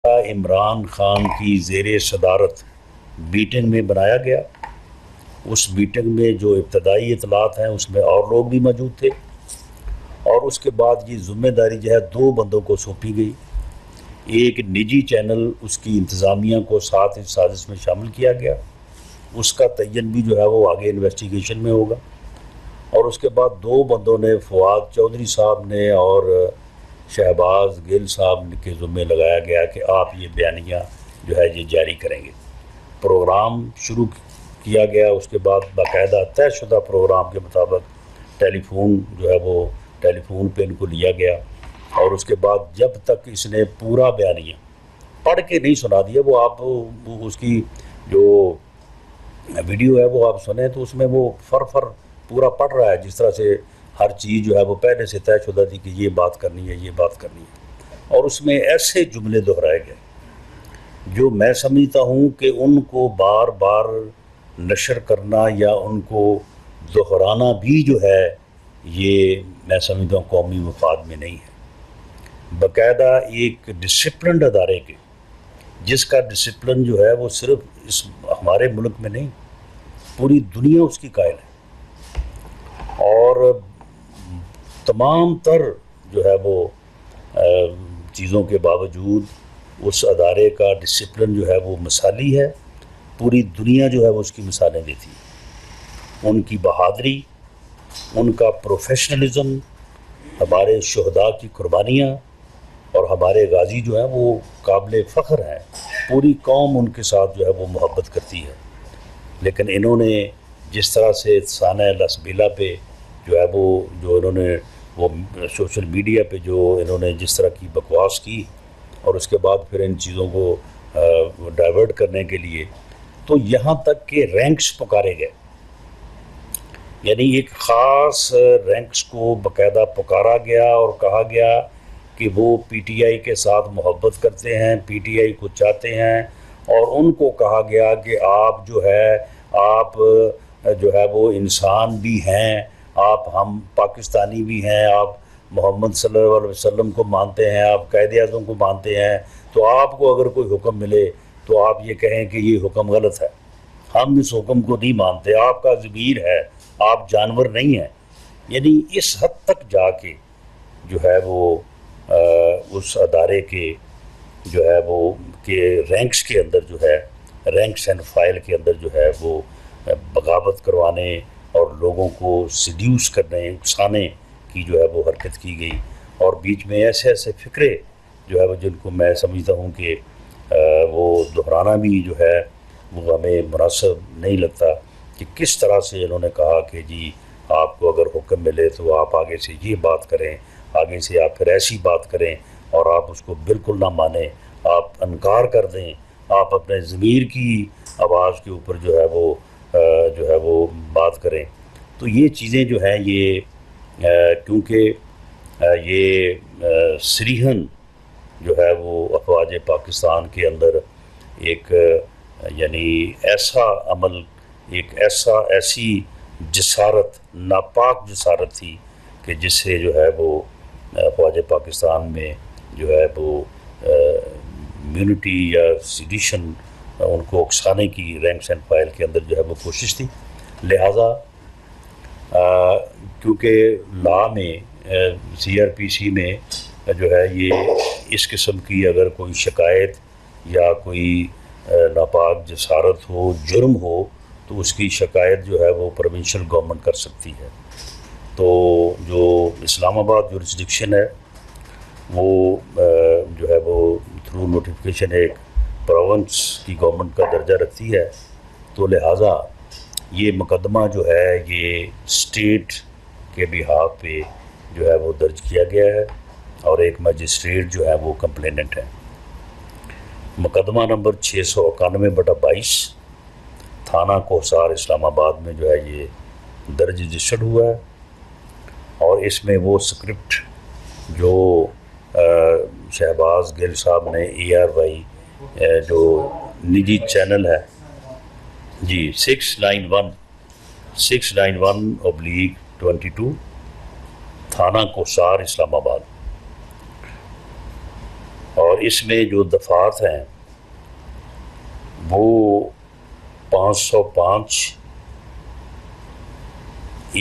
عمران خان کی زیر صدارت میٹنگ میں بنایا گیا۔ اس میٹنگ میں جو ابتدائی اطلاعات ہیں اس میں اور لوگ بھی موجود تھے، اور اس کے بعد یہ ذمہ داری جو ہے دو بندوں کو سونپی گئی۔ ایک نجی چینل، اس کی انتظامیہ کو ساتھ اس سازش میں شامل کیا گیا، اس کا تعین بھی جو ہے وہ آگے انویسٹیگیشن میں ہوگا۔ اور اس کے بعد دو بندوں نے، فواد چودھری صاحب نے اور شہباز گل صاحب کے ذمہ لگایا گیا کہ آپ یہ بیانیہ جو ہے یہ جاری کریں گے۔ پروگرام شروع کیا گیا، اس کے بعد باقاعدہ طے شدہ پروگرام کے مطابق ٹیلی فون جو ہے وہ ٹیلی فون پہ ان کو لیا گیا، اور اس کے بعد جب تک اس نے پورا بیانیہ پڑھ کے نہیں سنا دیا، وہ آپ اس کی جو ویڈیو ہے وہ آپ سنیں تو اس میں وہ فر پورا پڑھ رہا ہے، جس طرح سے ہر چیز جو ہے وہ پہلے سے طے شدہ تھی کہ یہ بات کرنی ہے، یہ بات کرنی ہے۔ اور اس میں ایسے جملے دہرائے گئے جو میں سمجھتا ہوں کہ ان کو بار بار نشر کرنا یا ان کو دہرانا بھی جو ہے یہ میں سمجھتا ہوں قومی مفاد میں نہیں ہے۔ باقاعدہ ایک ڈسپلنڈ ادارے کے، جس کا ڈسپلن جو ہے وہ صرف اس ہمارے ملک میں نہیں، پوری دنیا اس کی قائل ہے، اور تمام تر جو ہے وہ چیزوں کے باوجود اس ادارے کا ڈسپلن جو ہے وہ مثالی ہے، پوری دنیا جو ہے وہ اس کی مثالیں دیتی ہے۔ ان کی بہادری، ان کا پروفیشنلزم، ہمارے شہداء کی قربانیاں اور ہمارے غازی جو ہیں وہ قابل فخر ہیں، پوری قوم ان کے ساتھ جو ہے وہ محبت کرتی ہے۔ لیکن انہوں نے جس طرح سے سانحہ لسبیلا پہ جو ہے وہ جو انہوں نے وہ سوشل میڈیا پہ جو انہوں نے جس طرح کی بکواس کی، اور اس کے بعد پھر ان چیزوں کو ڈائیورٹ کرنے کے لیے تو یہاں تک کہ رینکس پکارے گئے، یعنی ایک خاص رینکس کو باقاعدہ پکارا گیا اور کہا گیا کہ وہ پی ٹی آئی کے ساتھ محبت کرتے ہیں، پی ٹی آئی کو چاہتے ہیں، اور ان کو کہا گیا کہ آپ جو ہے وہ انسان بھی ہیں، آپ ہم پاکستانی بھی ہیں، آپ محمد صلی اللہ علیہ وسلم کو مانتے ہیں، آپ قائد اعظم کو مانتے ہیں، تو آپ کو اگر کوئی حکم ملے تو آپ یہ کہیں کہ یہ حکم غلط ہے، ہم اس حکم کو نہیں مانتے، آپ کا ضمیر ہے، آپ جانور نہیں ہیں۔ یعنی اس حد تک جا کے جو ہے وہ اس ادارے کے جو ہے وہ کہ رینکس کے اندر جو ہے، رینکس اینڈ فائل کے اندر جو ہے وہ بغاوت کروانے اور لوگوں کو سیڈیوس کرنے، اکسانے کی جو ہے وہ حرکت کی گئی، اور بیچ میں ایسے ایسے فکرے جو ہے وہ جن کو میں سمجھتا ہوں کہ وہ دہرانا بھی جو ہے وہ ہمیں مناسب نہیں لگتا، کہ کس طرح سے انہوں نے کہا کہ جی آپ کو اگر حکم ملے تو آپ آگے سے یہ بات کریں، آگے سے آپ پھر ایسی بات کریں، اور آپ اس کو بالکل نہ مانیں، آپ انکار کر دیں، آپ اپنے ضمیر کی آواز کے اوپر جو ہے وہ بات کریں۔ تو یہ چیزیں جو ہیں یہ کیونکہ یہ سریحن جو ہے وہ افواج پاکستان کے اندر ایک یعنی ایسا عمل، ایک ایسی جسارت، ناپاک جسارت تھی کہ جس سے جو ہے وہ افواج پاکستان میں جو ہے وہ امیونٹی یا سیڈیشن ان کو اکسانے کی رینکس اینڈ فائل کے اندر جو ہے وہ کوشش تھی۔ لہٰذا کیونکہ لا میں سی آر پی سی میں جو ہے یہ اس قسم کی اگر کوئی شکایت یا کوئی ناپاک جسارت ہو، جرم ہو، تو اس کی شکایت جو ہے وہ پروونشل گورنمنٹ کر سکتی ہے۔ تو جو اسلام آباد جورسڈکشن ہے وہ جو ہے وہ تھرو نوٹیفیکیشن ایک پروونس کی گورنمنٹ کا درجہ رکھتی ہے، تو لہٰذا یہ مقدمہ جو ہے یہ اسٹیٹ کے بہاف پہ جو ہے وہ درج کیا گیا ہے، اور ایک مجسٹریٹ جو ہے وہ کمپلیننٹ ہے۔ مقدمہ نمبر 691/22 تھانہ کوہسار اسلام آباد میں جو ہے یہ درج رجسٹرڈ ہوا ہے، اور اس میں وہ سکرپٹ جو شہباز گل صاحب نے ARY جو نجی چینل ہے جی 691/22 تھانہ کوہسار اسلام آباد، اور اور اس میں جو دفعات ہیں وہ 505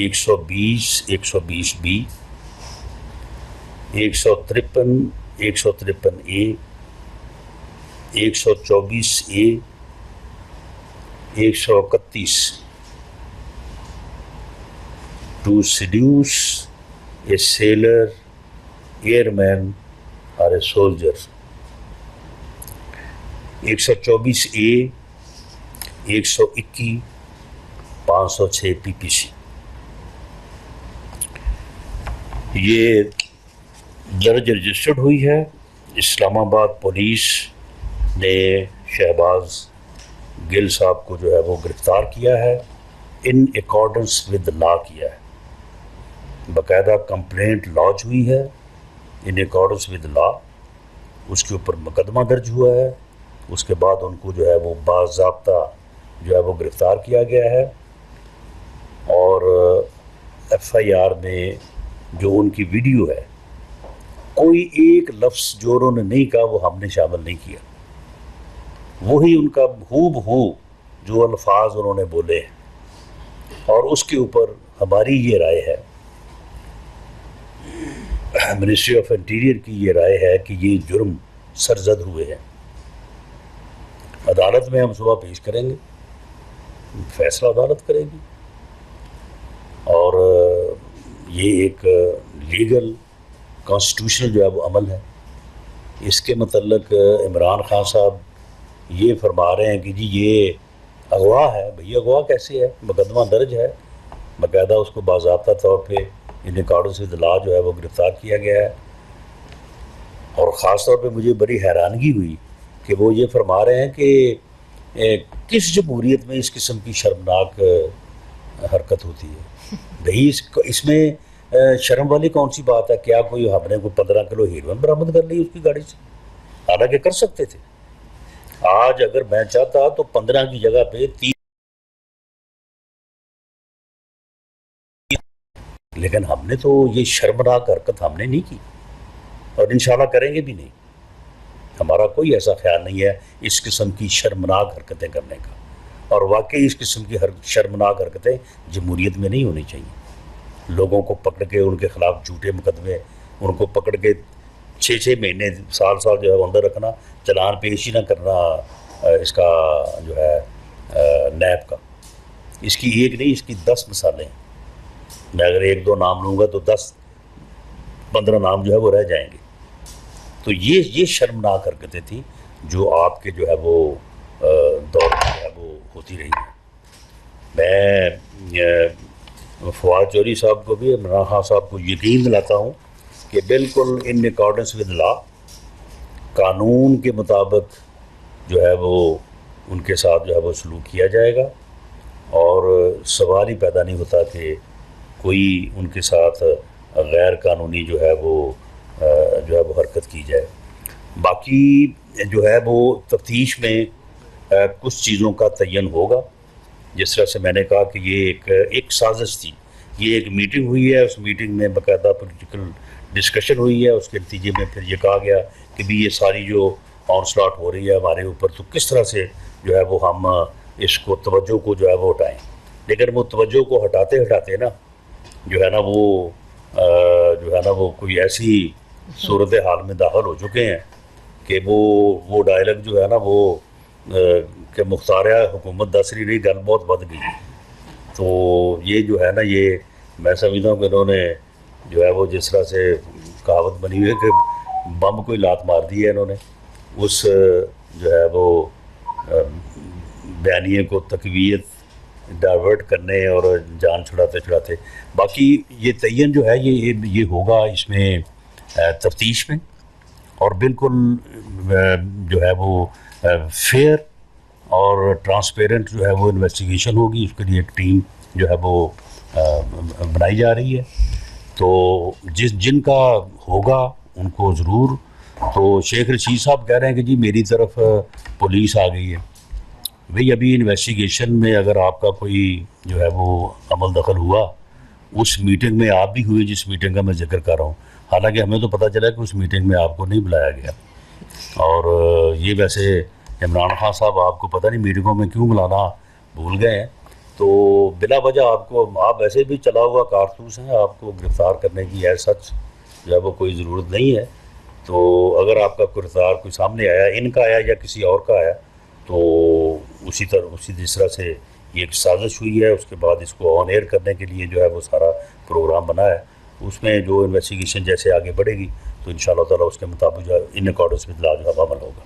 120 120 B 153 153 A 124 A 131 to seduce a sailor airman اور اے سولجر 124 اے 121 506 پی پی سی. یہ درج رجسٹرڈ ہوئی ہے. اسلام آباد پولیس نے شہباز گل صاحب کو جو ہے وہ گرفتار کیا ہے، ان اکارڈنس ود لا کیا ہے. باقاعدہ کمپلینٹ لانچ ہوئی ہے ان اکارڈنس ود لا، اس کے اوپر مقدمہ درج ہوا ہے. اس کے بعد ان کو جو ہے وہ باضابطہ جو ہے وہ گرفتار کیا گیا ہے، اور ایف آئی آر میں جو ان کی ویڈیو ہے کوئی ایک لفظ جو انہوں نے نہیں کہا وہ ہم نے شامل نہیں کیا. وہی ان کا ہو بہو جو الفاظ انہوں نے بولے ہیں، اور اس کے اوپر ہماری یہ رائے ہے، منسٹری آف انٹیریئر کی یہ رائے ہے کہ یہ جرم سرزد ہوئے ہیں. عدالت میں ہم صبح پیش کریں گے، فیصلہ عدالت کرے گی، اور یہ ایک لیگل کانسٹیٹیوشنل جو ہے وہ عمل ہے. اس کے متعلق عمران خان صاحب یہ فرما رہے ہیں کہ جی یہ اغوا ہے. بھئی اغوا کیسے ہے؟ مقدمہ درج ہے، باقاعدہ اس کو باضابطہ طور پہ ان اکارڈنس ود لا جو ہے وہ گرفتار کیا گیا ہے. اور خاص طور پہ مجھے بڑی حیرانگی ہوئی کہ وہ یہ فرما رہے ہیں کہ کس جمہوریت میں اس قسم کی شرمناک حرکت ہوتی ہے. بھئی اس میں شرم والی کون سی بات ہے؟ کیا کوئی ہم نے کوئی 15 کلو ہیروئن برآمد کر لی اس کی گاڑی سے؟ حالانکہ کر سکتے تھے. آج اگر میں چاہتا تو 15 کی جگہ پہ 30، لیکن ہم نے تو یہ شرمناک حرکت ہم نے نہیں کی، اور انشاءاللہ کریں گے بھی نہیں. ہمارا کوئی ایسا خیال نہیں ہے اس قسم کی شرمناک حرکتیں کرنے کا، اور واقعی اس قسم کی شرمناک حرکتیں جمہوریت میں نہیں ہونی چاہیے. لوگوں کو پکڑ کے ان کے خلاف جھوٹے مقدمے، ان کو پکڑ کے 6 مہینے سال جو ہے اندر رکھنا، چلان پیش ہی نہ کرنا اس کا جو ہے نیب کا. اس کی ایک نہیں، اس کی 10 مثالیں ہیں. میں اگر 1-2 نام لوں گا تو 10-15 نام جو ہے وہ رہ جائیں گے. تو یہ شرمناک حرکتیں تھیں جو آپ کے جو ہے وہ دور میں جو ہے وہ ہوتی رہی ہیں. میں فواد چوہدری صاحب کو بھی، عمران خان صاحب کو یقین دلاتا ہوں کہ بالکل ان اکارڈنس ود لا، قانون کے مطابق جو ہے وہ ان کے ساتھ جو ہے وہ سلوک کیا جائے گا، اور سوال ہی پیدا نہیں ہوتا کہ کوئی ان کے ساتھ غیر قانونی جو ہے وہ حرکت کی جائے. باقی جو ہے وہ تفتیش میں کچھ چیزوں کا تعین ہوگا. جس طرح سے میں نے کہا کہ یہ ایک سازش تھی. یہ ایک میٹنگ ہوئی ہے، اس میٹنگ میں باقاعدہ پولیٹیکل ڈسکشن ہوئی ہے. اس کے نتیجے میں پھر یہ کہا گیا کہ بھی یہ ساری جو آن سلاٹ ہو رہی ہے ہمارے اوپر، تو کس طرح سے جو ہے وہ ہم اس کو توجہ کو جو ہے وہ ہٹائیں. لیکن وہ توجہ کو ہٹاتے ہٹاتے نا جو ہے نا وہ کوئی ایسی صورت حال میں داخل ہو چکے ہیں کہ وہ ڈائلگ جو ہے نا وہ کہ مختاریہ حکومت دسری نہیں، گل بہت بد گئی. تو یہ جو ہے نا، یہ میں سمجھتا ہوں کہ انہوں نے جو ہے وہ جس طرح سے کہاوت بنی ہوئی ہے کہ بم کوئی لات مار دی ہے انہوں نے، اس جو ہے وہ بیانیے کو تقویت ڈائیورٹ کرنے اور جان چھڑاتے. باقی یہ تعین جو ہے یہ ہوگا اس میں تفتیش میں، اور بالکل جو ہے وہ فیئر اور ٹرانسپیرنٹ جو ہے وہ انویسٹیگیشن ہوگی. اس کے لیے ایک ٹیم جو ہے وہ بنائی جا رہی ہے. تو جن کا ہوگا ان کو ضرور. تو شیخ رشید صاحب کہہ رہے ہیں کہ جی میری طرف پولیس آ گئی ہے. بھئی ابھی انویسٹیگیشن میں اگر آپ کا کوئی جو ہے وہ عمل دخل ہوا، اس میٹنگ میں آپ بھی ہوئے جس میٹنگ کا میں ذکر کر رہا ہوں، حالانکہ ہمیں تو پتہ چلا کہ اس میٹنگ میں آپ کو نہیں بلایا گیا. اور یہ ویسے عمران خان صاحب آپ کو پتہ نہیں میٹنگوں میں کیوں بلانا بھول گئے ہیں، تو بلا وجہ آپ ویسے بھی چلا ہوا کارتوس ہیں، آپ کو گرفتار کرنے کی ایز سچ جو ہے وہ کوئی ضرورت نہیں ہے. تو اگر آپ کا کردار کوئی سامنے آیا، ان کا آیا یا کسی اور کا آیا، تو اسی جس طرح سے یہ ایک سازش ہوئی ہے، اس کے بعد اس کو آن ایئر کرنے کے لیے جو ہے وہ سارا پروگرام بنا ہے. اس میں جو انویسٹیگیشن جیسے آگے بڑھے گی تو انشاءاللہ تعالیٰ اس کے مطابق جو ہے ان اکارڈنس ود لا جو ہے عمل ہوگا.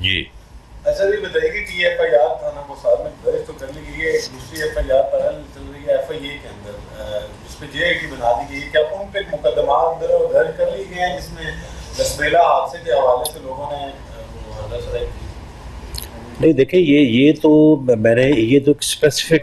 جی ایسا بھی بتائیے کہ یہ ایف آئی آر تھانہ کو ساتھ میں درج تو کر لی گئی ہے، دوسری ایف آئی آر پیرل چل رہی ہے ایف آئی اے کے اندر جس پہ جے آئی ٹی بنا دی گئی ہے، کیا ان پہ مقدمات درج کر لی گئے ہیں جس میں دسبیلا حادثے کے حوالے سے لوگوں نے وہ حلف کی؟ نہیں دیکھیں یہ تو میں نے یہ تو ایک اسپیسیفک